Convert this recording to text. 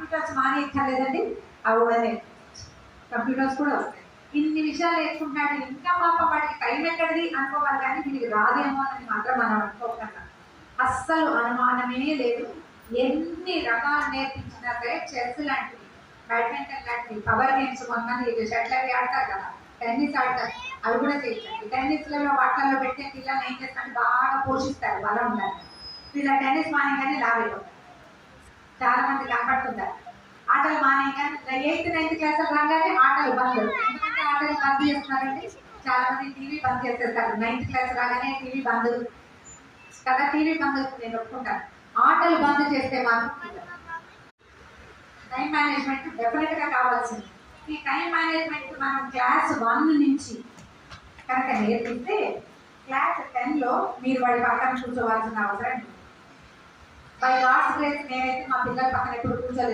Computers మానేయక్కర్లేదండి, అవి కూడా computers కూడా వస్తాయి. ఇన్ని విషయాలు నేర్చుకుంటున్నాడు, ఇంకా పాపం వాడికి టైం ఎక్కడిది అనుకోవాలి, కానీ వీడికి రాదేమో అని మాత్రం మనం అనుకోకుండా అస్సలు అనుమానమే లేదు. ఎన్ని రకాలు నేర్పించినా సరే, చెస్ లాంటివి, బ్యాడ్మింటన్ లాంటివి, పవర్ గేమ్స్, కొంతమంది షటిల్ ఆడతారు కదా, టెన్నిస్ ఆడతారు, అవి కూడా చేయించండి. టెన్నిస్లలో వాటిల్లో పెట్టే పిల్లల్ని ఏం చేస్తారంటే బాగా పోషిస్తారు, బలం ఉండాలి. వీళ్ళ టెన్నిస్ మానేగానే లావైపోతారు, చాలా మంది కనపడుతుంటారు. ఆటలు మానేగానే 8th 9th క్లాసులు రాగానే ఆటలు బంద్. ఎందుకంటే ఆటలు బంద్ చేస్తున్నారంటే చాలా మంది టీవీ బంద్ చేసేస్తారు. 9th క్లాస్ రాగానే టీవీ బంద్ కదా, టీవీ బంద్ అవుతుంది, నేను ఒప్పుకుంటాను. ఆటలు బంద్ చేస్తే మాత్రం టైం మేనేజ్మెంట్ డెఫినెట్గా కావాల్సింది. ఈ టైం మేనేజ్మెంట్ మనం క్లాస్ 1 నుంచి కనుక నేర్పిస్తే క్లాస్ 10లో మీరు వాడి పక్కన కూర్చోవాల్సిన అవసరం లేదు. బై గాడ్స్ గ్రేస్ నేనైతే మా పిల్లల పక్కన ఎప్పుడు కూర్చోలేదు.